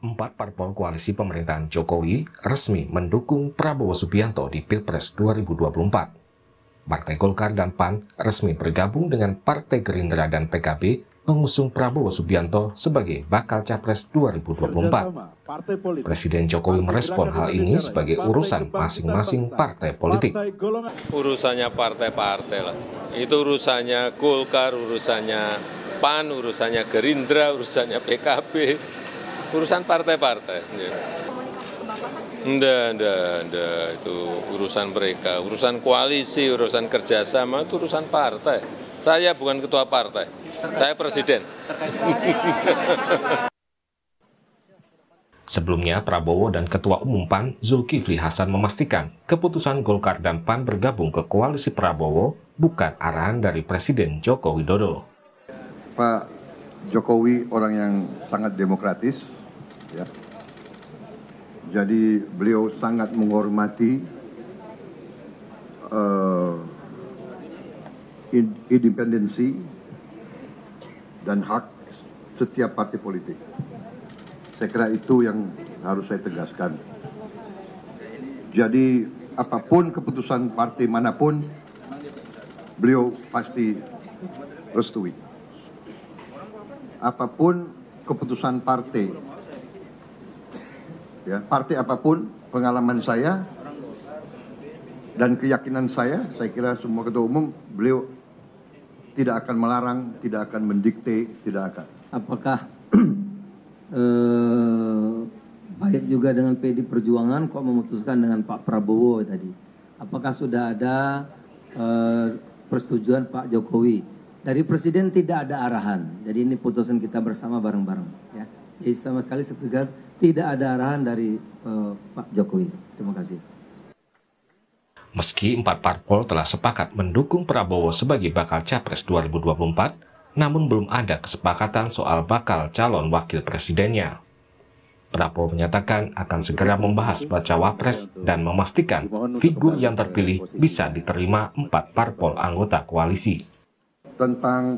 Empat parpol koalisi pemerintahan Jokowi resmi mendukung Prabowo Subianto di Pilpres 2024. Partai Golkar dan PAN resmi bergabung dengan Partai Gerindra dan PKB mengusung Prabowo Subianto sebagai bakal Capres 2024. Presiden Jokowi merespon hal ini sebagai urusan masing-masing partai politik. Urusannya partai-partai lah. Itu urusannya Golkar, urusannya PAN, urusannya Gerindra, urusannya PKB. Urusan partai-partai. Enggak, itu urusan mereka, urusan koalisi, urusan kerjasama, itu urusan partai. Saya bukan ketua partai, saya presiden. Sebelumnya, Prabowo dan Ketua Umum PAN Zulkifli Hasan memastikan keputusan Golkar dan PAN bergabung ke koalisi Prabowo bukan arahan dari Presiden Joko Widodo. Pak Jokowi orang yang sangat demokratis, ya. Jadi beliau sangat menghormati independensi dan hak setiap partai politik. Saya kira itu yang harus saya tegaskan. Jadi apapun keputusan partai manapun, beliau pasti restui. Apapun keputusan partai, ya, partai apapun, pengalaman saya dan keyakinan saya kira semua ketua umum, beliau tidak akan melarang, tidak akan mendikte, tidak akan. Apakah baik juga dengan PD Perjuangan kok memutuskan dengan Pak Prabowo tadi? Apakah sudah ada persetujuan Pak Jokowi? Dari Presiden tidak ada arahan, jadi ini putusan kita bersama bareng-bareng. Ya. Jadi sama sekali tidak ada arahan dari Pak Jokowi. Terima kasih. Meski empat parpol telah sepakat mendukung Prabowo sebagai bakal Capres 2024, namun belum ada kesepakatan soal bakal calon wakil presidennya. Prabowo menyatakan akan segera membahas bacawa pres dan memastikan figur yang terpilih bisa diterima empat parpol anggota koalisi. Tentang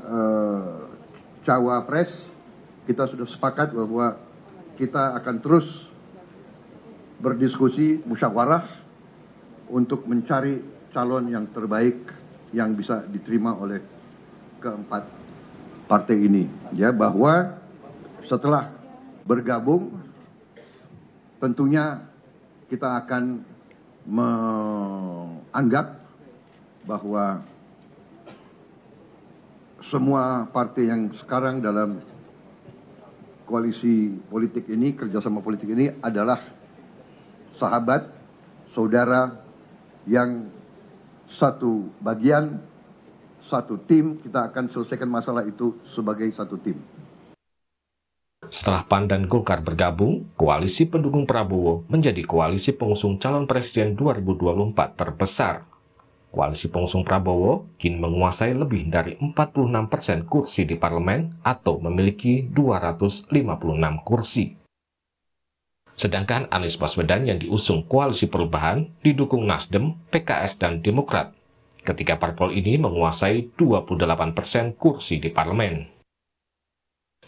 cawapres, kita sudah sepakat bahwa kita akan terus berdiskusi musyawarah untuk mencari calon yang terbaik yang bisa diterima oleh keempat partai ini. Ya, bahwa setelah bergabung tentunya kita akan menganggap bahwa semua partai yang sekarang dalam koalisi politik ini, kerjasama politik ini adalah sahabat, saudara yang satu bagian, satu tim. Kita akan selesaikan masalah itu sebagai satu tim. Setelah PAN dan Golkar bergabung, koalisi pendukung Prabowo menjadi koalisi pengusung calon presiden 2024 terbesar. Koalisi pengusung Prabowo kini menguasai lebih dari 46% kursi di parlemen atau memiliki 256 kursi. Sedangkan Anies Baswedan yang diusung Koalisi Perubahan didukung Nasdem, PKS, dan Demokrat. Ketiga parpol ini menguasai 28% kursi di parlemen.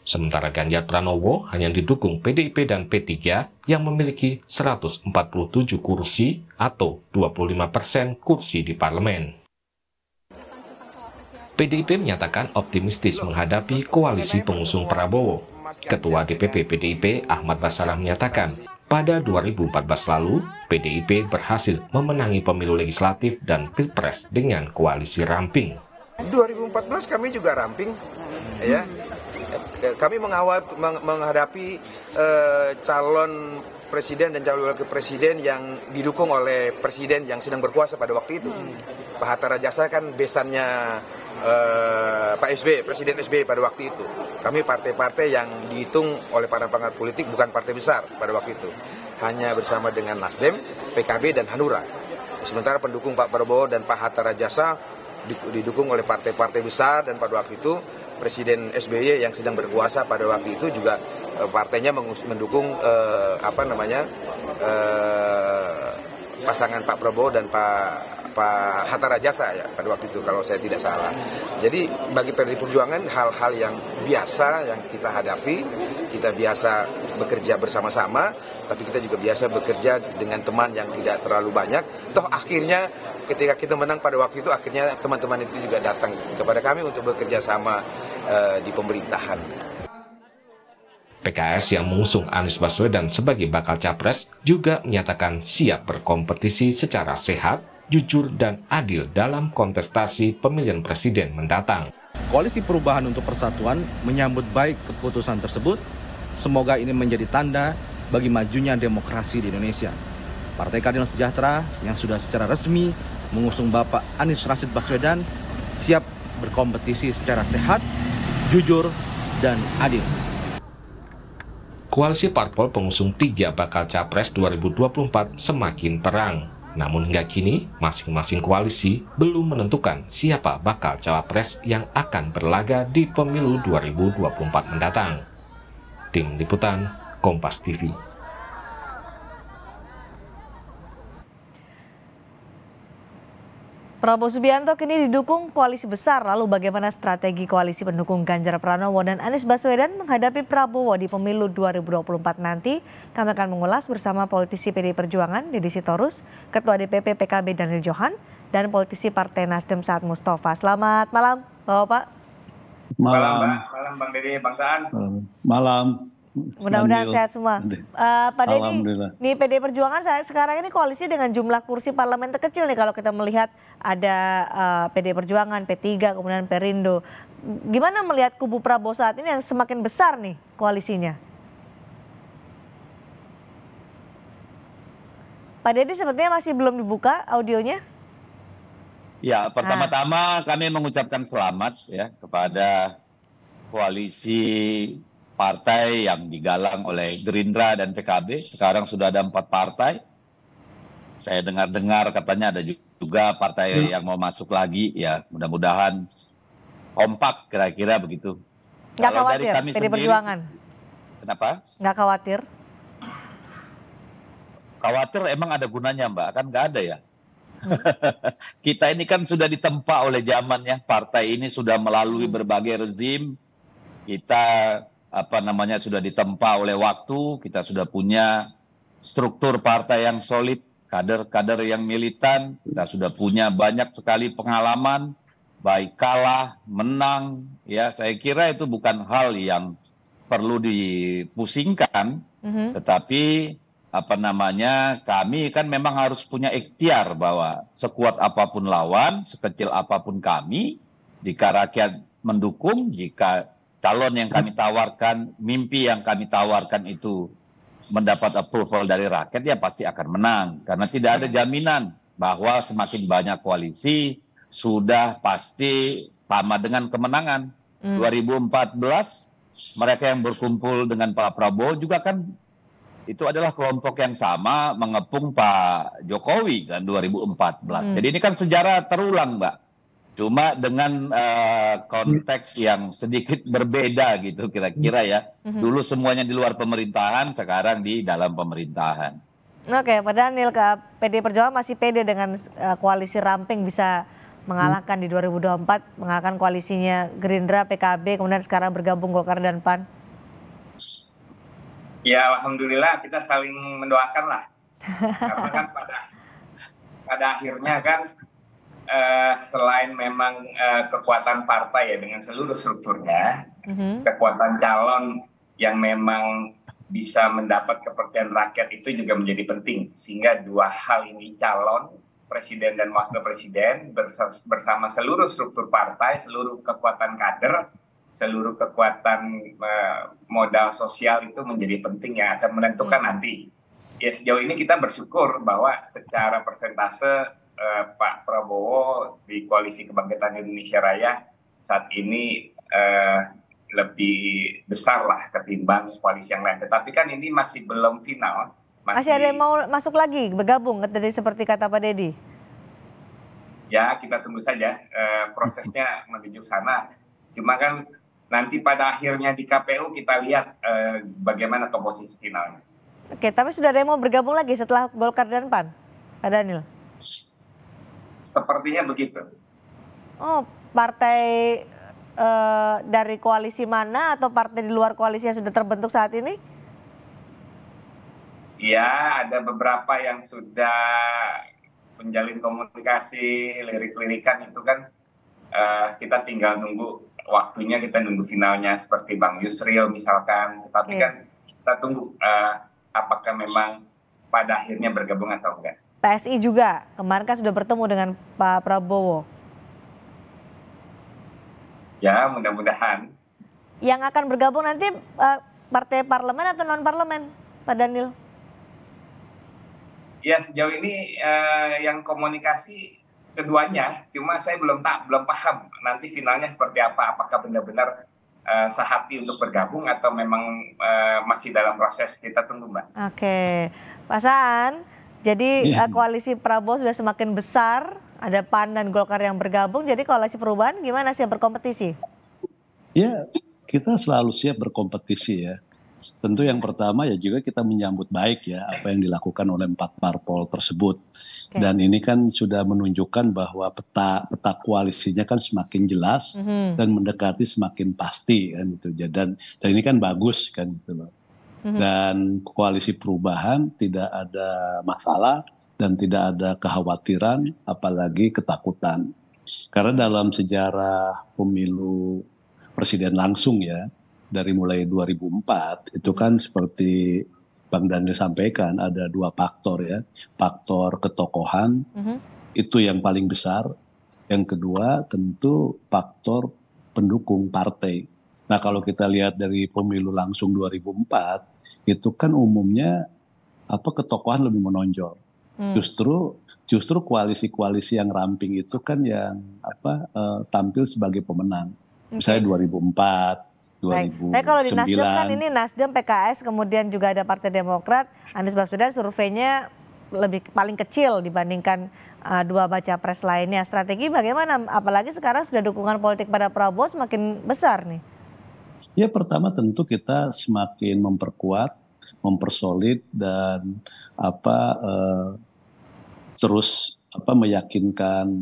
Sementara Ganjar Pranowo hanya didukung PDIP dan P3 yang memiliki 147 kursi atau 25% kursi di parlemen. PDIP menyatakan optimistis menghadapi koalisi pengusung Prabowo. Ketua DPP PDIP Ahmad Basarah menyatakan, pada 2014 lalu, PDIP berhasil memenangi pemilu legislatif dan pilpres dengan koalisi ramping. 2014 kami juga ramping, ya. Kami menghadapi calon presiden dan calon wakil presiden yang didukung oleh presiden yang sedang berkuasa pada waktu itu. Pak Hatta Rajasa kan besannya Pak SBY, Presiden SBY pada waktu itu. Kami partai-partai yang dihitung oleh para pangkat politik bukan partai besar pada waktu itu. Hanya bersama dengan Nasdem, PKB, dan Hanura. Sementara pendukung Pak Prabowo dan Pak Hatta Rajasa didukung oleh partai-partai besar, dan pada waktu itu Presiden SBY yang sedang berkuasa pada waktu itu juga partainya mendukung pasangan Pak Prabowo dan Pak Hatta Rajasa ya pada waktu itu kalau saya tidak salah. Jadi bagi PDI Perjuangan hal-hal yang biasa yang kita hadapi, kita biasa bekerja bersama-sama, tapi kita juga biasa bekerja dengan teman yang tidak terlalu banyak. Toh akhirnya ketika kita menang pada waktu itu, akhirnya teman-teman itu juga datang kepada kami untuk bekerja sama di pemerintahan. PKS yang mengusung Anies Baswedan sebagai bakal capres juga menyatakan siap berkompetisi secara sehat, jujur, dan adil dalam kontestasi pemilihan presiden mendatang. Koalisi Perubahan untuk Persatuan menyambut baik keputusan tersebut. Semoga ini menjadi tanda bagi majunya demokrasi di Indonesia. Partai Keadilan Sejahtera yang sudah secara resmi mengusung Bapak Anies Rashid Baswedan siap berkompetisi secara sehat, jujur, dan adil. Koalisi parpol pengusung 3 bakal capres 2024 semakin terang. Namun hingga kini, masing-masing koalisi belum menentukan siapa bakal cawapres yang akan berlaga di pemilu 2024 mendatang. Tim Liputan, Kompas TV. Prabowo Subianto kini didukung koalisi besar, lalu bagaimana strategi koalisi pendukung Ganjar Pranowo dan Anies Baswedan menghadapi Prabowo di pemilu 2024 nanti? Kami akan mengulas bersama politisi PDI Perjuangan, Deddy Sitorus, Ketua DPP PKB Daniel Johan, dan politisi Partai Nasdem Saad Mustafa. Selamat malam, Bapak. Malam Bang Deddy, Bang Saan. Malam. Mudah-mudahan sehat semua. Pak Deddy, nih PDI Perjuangan sekarang ini koalisi dengan jumlah kursi parlemen terkecil nih kalau kita melihat ada PDI Perjuangan, P3, kemudian Perindo. Gimana melihat kubu Prabowo saat ini yang semakin besar nih koalisinya? Pak Deddy sepertinya masih belum dibuka audionya. Ya, pertama-tama kami mengucapkan selamat ya kepada koalisi partai yang digalang oleh Gerindra dan PKB. Sekarang sudah ada 4 partai. Saya dengar-dengar katanya ada juga partai yang mau masuk lagi. Ya, mudah-mudahan kompak kira-kira begitu. Nggak khawatir PDI Perjuangan? Kenapa? Nggak khawatir? Khawatir emang ada gunanya, Mbak? Kan nggak ada ya. Kita ini kan sudah ditempa oleh zamannya. Partai ini sudah melalui berbagai rezim. Kita sudah ditempa oleh waktu, kita sudah punya struktur partai yang solid, kader-kader yang militan, kita sudah punya banyak sekali pengalaman, baik kalah, menang, ya saya kira itu bukan hal yang perlu dipusingkan, tetapi kami kan memang harus punya ikhtiar bahwa sekuat apapun lawan, sekecil apapun kami, jika rakyat mendukung, jika calon yang kami tawarkan, mimpi yang kami tawarkan itu mendapat approval dari rakyat, ya pasti akan menang. Karena tidak ada jaminan bahwa semakin banyak koalisi sudah pasti sama dengan kemenangan. 2014 mereka yang berkumpul dengan Pak Prabowo juga kan itu adalah kelompok yang sama mengepung Pak Jokowi kan 2014. Jadi ini kan sejarah terulang, Mbak. Cuma dengan konteks yang sedikit berbeda gitu kira-kira ya. Dulu semuanya di luar pemerintahan, sekarang di dalam pemerintahan. Oke, Pak Daniel, PDI Perjuangan masih pede dengan koalisi ramping bisa mengalahkan di 2024, mengalahkan koalisinya Gerindra, PKB, kemudian sekarang bergabung Golkar dan PAN? Ya, alhamdulillah kita saling mendoakan lah. Karena kan pada akhirnya kan selain memang kekuatan partai ya dengan seluruh strukturnya, kekuatan calon yang memang bisa mendapat kepercayaan rakyat itu juga menjadi penting. Sehingga dua hal ini, calon presiden dan wakil presiden bersama seluruh struktur partai, seluruh kekuatan kader, seluruh kekuatan modal sosial itu menjadi penting yang akan menentukan nanti. Ya sejauh ini kita bersyukur bahwa secara persentase Pak Prabowo di Koalisi Kebangkitan Indonesia Raya saat ini lebih besar lah ketimbang koalisi yang lain. Tetapi kan ini masih belum final. Masih ada yang mau masuk lagi, bergabung tadi seperti kata Pak Deddy? Ya kita tunggu saja prosesnya menuju sana. Cuma kan nanti pada akhirnya di KPU kita lihat bagaimana komposisi finalnya. Oke, tapi sudah ada yang mau bergabung lagi setelah Golkar dan PAN, Pak Pak Daniel? Sepertinya begitu. Oh, partai dari koalisi mana atau partai di luar koalisi yang sudah terbentuk saat ini? Ya, ada beberapa yang sudah menjalin komunikasi, lirik-lirikan itu kan kita tinggal nunggu waktunya, kita nunggu finalnya seperti Bang Yusril misalkan. Tapi kan kita tunggu apakah memang pada akhirnya bergabung atau enggak. PSI juga, kemarin kan sudah bertemu dengan Pak Prabowo. Ya, mudah-mudahan. Yang akan bergabung nanti partai parlemen atau non-parlemen, Pak Daniel? Ya, sejauh ini yang komunikasi keduanya, cuma saya belum paham nanti finalnya seperti apa. Apakah benar-benar sehati untuk bergabung atau memang masih dalam proses, kita tunggu, Mbak. Oke, Pak Saan, jadi koalisi Prabowo sudah semakin besar, ada PAN dan Golkar yang bergabung, jadi koalisi perubahan gimana sih berkompetisi? Ya, kita selalu siap berkompetisi ya. Tentu yang pertama ya juga kita menyambut baik ya apa yang dilakukan oleh 4 parpol tersebut. Dan ini kan sudah menunjukkan bahwa peta koalisinya kan semakin jelas dan mendekati semakin pasti kan gitu. Dan ini kan bagus kan gitu loh. Dan koalisi perubahan tidak ada masalah dan tidak ada kekhawatiran apalagi ketakutan. Karena dalam sejarah pemilu presiden langsung ya, dari mulai 2004 itu kan seperti Bang Daniel sampaikan ada 2 faktor ya. Faktor ketokohan itu yang paling besar. Yang kedua tentu faktor pendukung partai. Nah kalau kita lihat dari pemilu langsung 2004 itu kan umumnya ketokohan lebih menonjol. Justru koalisi-koalisi yang ramping itu kan yang tampil sebagai pemenang. Misalnya 2004. Baik. Tapi kalau di Nasdem kan ini Nasdem, PKS, kemudian juga ada Partai Demokrat, Anies Baswedan surveinya paling kecil dibandingkan 2 baca pres lainnya. Strategi bagaimana? Apalagi sekarang sudah dukungan politik pada Prabowo semakin besar nih. Ya pertama tentu kita semakin memperkuat, mempersolid dan terus meyakinkan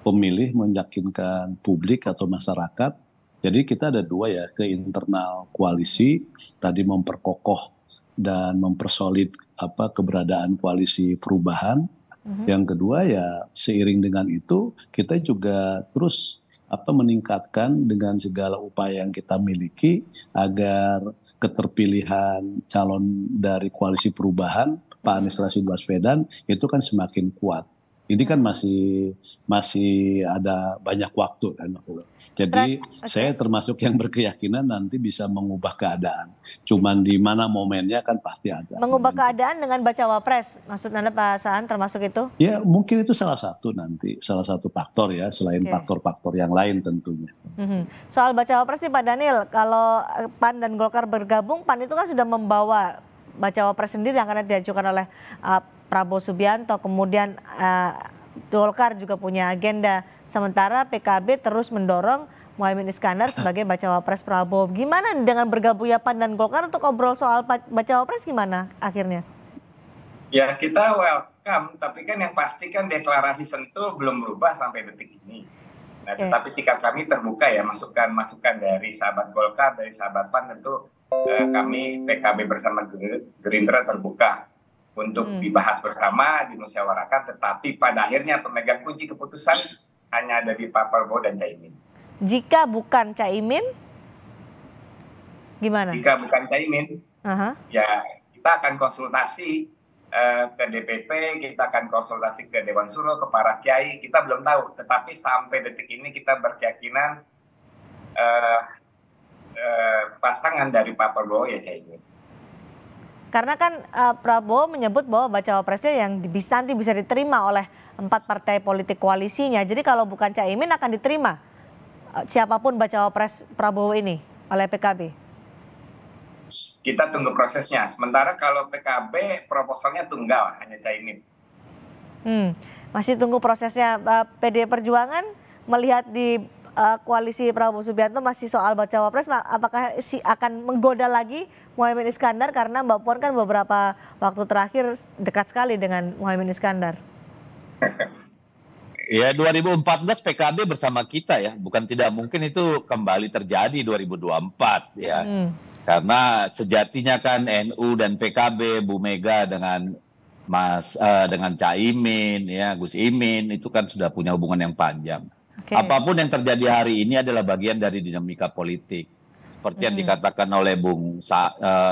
pemilih, meyakinkan publik atau masyarakat. Jadi kita ada 2 ya, ke internal koalisi, tadi memperkokoh dan mempersolid keberadaan koalisi perubahan. Yang kedua ya seiring dengan itu kita juga terus meningkatkan dengan segala upaya yang kita miliki agar keterpilihan calon dari koalisi perubahan Pak Anies Rashid Baswedan itu kan semakin kuat. Ini kan masih ada banyak waktu kan. Jadi saya termasuk yang berkeyakinan nanti bisa mengubah keadaan. Cuman di mana momennya kan pasti ada. Mengubah keadaan dengan baca wapres, maksud Anda Pak Saan termasuk itu? Ya mungkin itu salah satu faktor ya, selain faktor-faktor yang lain tentunya. Soal baca wapres nih Pak Daniel, kalau PAN dan Golkar bergabung, PAN itu kan sudah membawa baca wapres sendiri yang akan diajukan oleh Prabowo Subianto, kemudian Golkar juga punya agenda, sementara PKB terus mendorong Muhaimin Iskandar sebagai bacawa pres Prabowo. Gimana dengan bergabungnya PAN dan Golkar untuk ngobrol soal bacawa pres gimana akhirnya? Ya kita welcome, tapi kan yang pasti kan deklarasi Sentul belum berubah sampai detik ini. Nah, tetapi sikap kami terbuka ya, masukan dari sahabat Golkar, dari sahabat PAN tentu kami PKB bersama Gerindra terbuka untuk dibahas bersama, dimusyawarahkan, tetapi pada akhirnya pemegang kunci keputusan hanya ada di Pak Prabowo dan Caimin. Jika bukan Caimin, gimana? Jika bukan Caimin, ya kita akan konsultasi ke DPP, kita akan konsultasi ke Dewan Suro, ke para kiai, kita belum tahu. Tetapi sampai detik ini kita berkeyakinan pasangan dari Pak Prabowo ya Caimin. Karena kan Prabowo menyebut bahwa bacawa presnya yang nanti bisa diterima oleh 4 partai politik koalisinya. Jadi kalau bukan Caimin akan diterima siapapun bacawa pres Prabowo ini oleh PKB. Kita tunggu prosesnya. Sementara kalau PKB proposalnya tunggal, hanya Caimin. Masih tunggu prosesnya. PD Perjuangan melihat di koalisi Prabowo Subianto masih soal bacawa pres, apakah akan menggoda lagi Muhaimin Iskandar karena Mbak Puan kan beberapa waktu terakhir dekat sekali dengan Muhaimin Iskandar? Ya 2014 PKB bersama kita ya, bukan tidak mungkin itu kembali terjadi 2024 ya. Karena sejatinya kan NU dan PKB, Bu Mega dengan dengan Caimin ya, Gus Imin itu kan sudah punya hubungan yang panjang. Apapun yang terjadi hari ini adalah bagian dari dinamika politik. Seperti yang dikatakan oleh Bung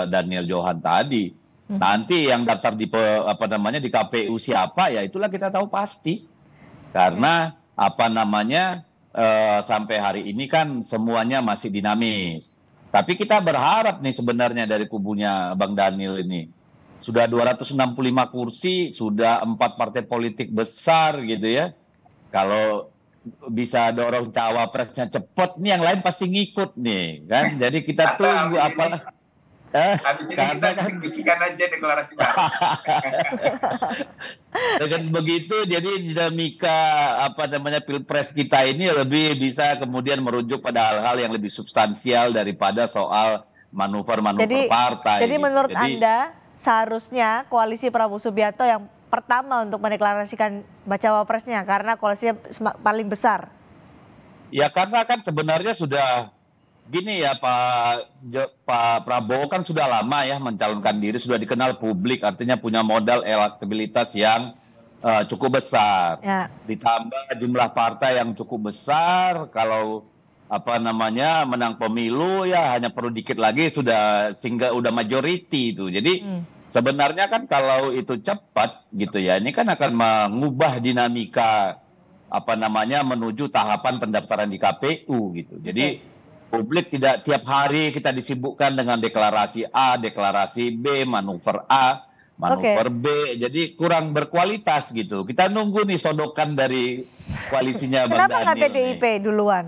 Daniel Johan tadi. Nanti yang daftar di di KPU siapa ya itulah kita tahu pasti. Karena sampai hari ini kan semuanya masih dinamis. Tapi kita berharap nih sebenarnya dari kubunya Bang Daniel ini. Sudah 265 kursi, sudah 4 partai politik besar gitu ya. Kalau bisa dorong cawapresnya cepat, nih yang lain pasti ngikut nih kan. Jadi kita tunggu apa. Habis ini kita bisik-bisikan aja deklarasi baru. Dengan begitu jadi dinamika pilpres kita ini lebih bisa kemudian merujuk pada hal-hal yang lebih substansial daripada soal manuver-manuver partai. Jadi menurut Anda seharusnya koalisi Prabowo Subianto yang pertama untuk mendeklarasikan bacawa presnya karena koalisinya paling besar? Ya karena kan sebenarnya sudah gini ya Pak Prabowo kan sudah lama ya mencalonkan diri, sudah dikenal publik, artinya punya modal elektabilitas yang cukup besar. Ya. Ditambah jumlah partai yang cukup besar, kalau menang pemilu ya hanya perlu dikit lagi sudah udah majority itu. Jadi sebenarnya kan kalau itu cepat gitu ya, ini kan akan mengubah dinamika menuju tahapan pendaftaran di KPU gitu. Jadi publik tidak tiap hari kita disibukkan dengan deklarasi A, deklarasi B, manuver A, manuver B. Jadi kurang berkualitas gitu. Kita nunggu nih sodokan dari koalisinya Bang Daniel. Kenapa nggak PDIP duluan?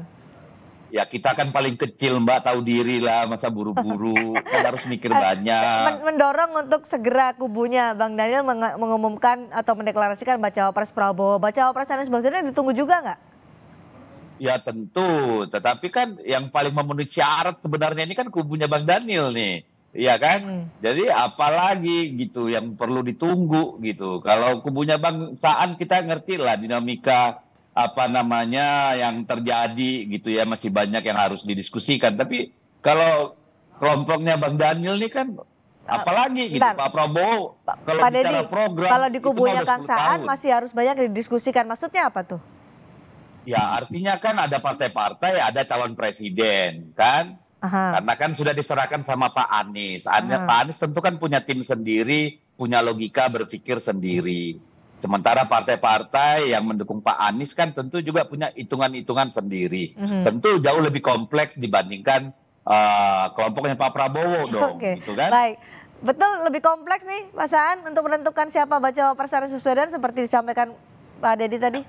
Ya kita kan paling kecil Mbak, tahu diri lah, masa buru-buru, kan harus mikir banyak. Mendorong untuk segera kubunya Bang Daniel mengumumkan atau mendeklarasikan bacawa pres Prabowo. Bacawa pres Anies Baswedan ditunggu juga nggak? Ya tentu, tetapi kan yang paling memenuhi syarat sebenarnya ini kan kubunya Bang Daniel nih, iya kan? Jadi apalagi gitu yang perlu ditunggu gitu. Kalau kubunya Bang Saan kita ngerti lah dinamika yang terjadi gitu ya, masih banyak yang harus didiskusikan. Tapi kalau kelompoknya Bang Daniel nih kan apalagi gitu, Pak Prabowo kalau bicara program. Kalau di kubunya Kang Saan masih harus banyak didiskusikan, maksudnya apa tuh? Ya artinya kan ada partai-partai, ada calon presiden kan, karena kan sudah diserahkan sama Pak Anies. Pak Anies tentu kan punya tim sendiri, punya logika berpikir sendiri. Sementara partai-partai yang mendukung Pak Anies kan tentu juga punya hitungan-hitungan sendiri. Tentu jauh lebih kompleks dibandingkan kelompoknya Pak Prabowo dong. Gitu kan? Baik. Betul, lebih kompleks nih Mas Saan untuk menentukan siapa bacawa pres Anies Baswedan seperti disampaikan Pak Dedi tadi.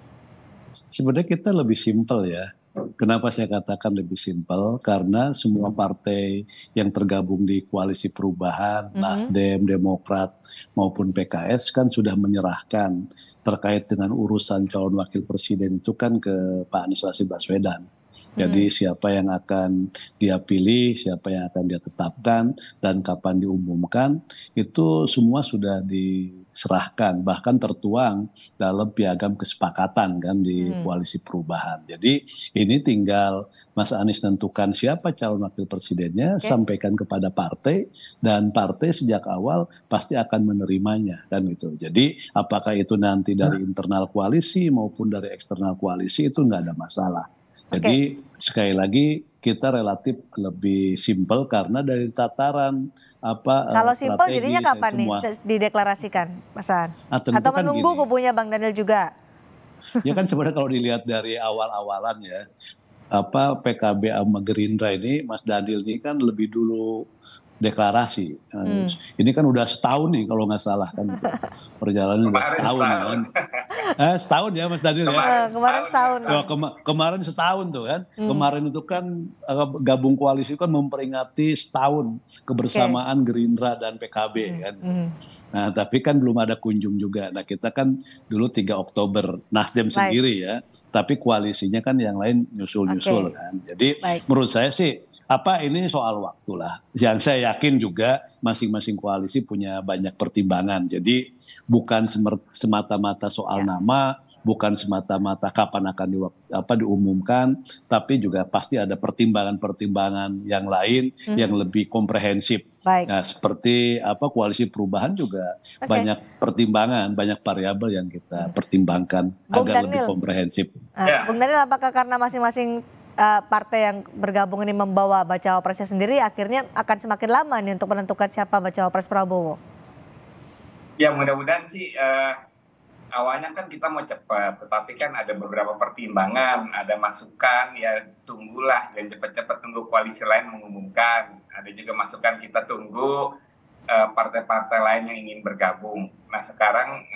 Sebenarnya kita lebih simpel ya. Kenapa saya katakan lebih simpel? Karena semua partai yang tergabung di koalisi perubahan, Nasdem, Demokrat maupun PKS kan sudah menyerahkan terkait dengan urusan calon wakil presiden itu kan ke Pak Anies Baswedan. Jadi siapa yang akan dia pilih, siapa yang akan dia tetapkan, dan kapan diumumkan, itu semua sudah diserahkan, bahkan tertuang dalam piagam kesepakatan kan di koalisi perubahan. Jadi ini tinggal Mas Anies tentukan siapa calon wakil presidennya, sampaikan kepada partai, dan partai sejak awal pasti akan menerimanya kan gitu. Jadi apakah itu nanti dari internal koalisi maupun dari eksternal koalisi itu nggak ada masalah. Jadi sekali lagi kita relatif lebih simpel karena dari tataran kalau simpel jadinya kapan nih dideklarasikan, Mas Saan? Atau kan menunggu kubunya Bang Daniel juga? Ya kan sebenarnya kalau dilihat dari awal-awalan ya, PKB sama Gerindra ini, Mas Daniel ini kan lebih dulu deklarasi. Ini kan udah setahun nih kalau nggak salah kan perjalanan udah setahun kan. Setahun ya Mas Daniel ya. Kemarin setahun. Kemarin setahun tuh kan. Kemarin itu kan gabung koalisi kan memperingati setahun kebersamaan Gerindra dan PKB kan. Nah tapi kan belum ada kunjung juga. Nah kita kan dulu 3 Oktober Nasdem sendiri ya. Tapi koalisinya kan yang lain nyusul-nyusul kan. Jadi menurut saya sih ini soal waktu lah. Yang saya yakin juga masing-masing koalisi punya banyak pertimbangan. Jadi bukan semata-mata soal nama, bukan semata-mata kapan akan diumumkan, tapi juga pasti ada pertimbangan-pertimbangan yang lain yang lebih komprehensif. Nah, seperti koalisi perubahan juga banyak pertimbangan, banyak variabel yang kita pertimbangkan agar lebih komprehensif. Bung Daniel, apakah karena masing-masing partai yang bergabung ini membawa bacawa presnya sendiri, akhirnya akan semakin lama nih untuk menentukan siapa bacawa pres Prabowo? Ya mudah-mudahan sih awalnya kan kita mau cepat, tetapi kan ada beberapa pertimbangan, ada masukan, ya tunggulah dan cepat-cepat tunggu koalisi lain mengumumkan. Ada juga masukan kita tunggu partai-partai lain yang ingin bergabung. Nah sekarang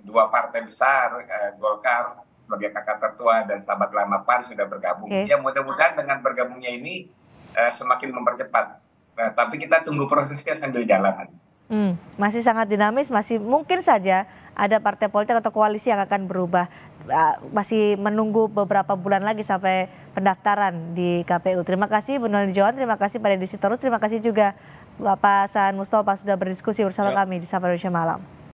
2 partai besar, Golkar sebagai kakak tertua dan sahabat lama PAN sudah bergabung. Ya mudah-mudahan dengan bergabungnya ini semakin mempercepat. Nah, tapi kita tunggu prosesnya sambil jalan. Masih sangat dinamis, masih mungkin saja ada partai politik atau koalisi yang akan berubah. Masih menunggu beberapa bulan lagi sampai pendaftaran di KPU. Terima kasih Bu Nurul Johan, terima kasih Pak Deddy Sitorus, terima kasih juga Bapak Saan Mustafa sudah berdiskusi bersama kami di Sapa Indonesia Malam.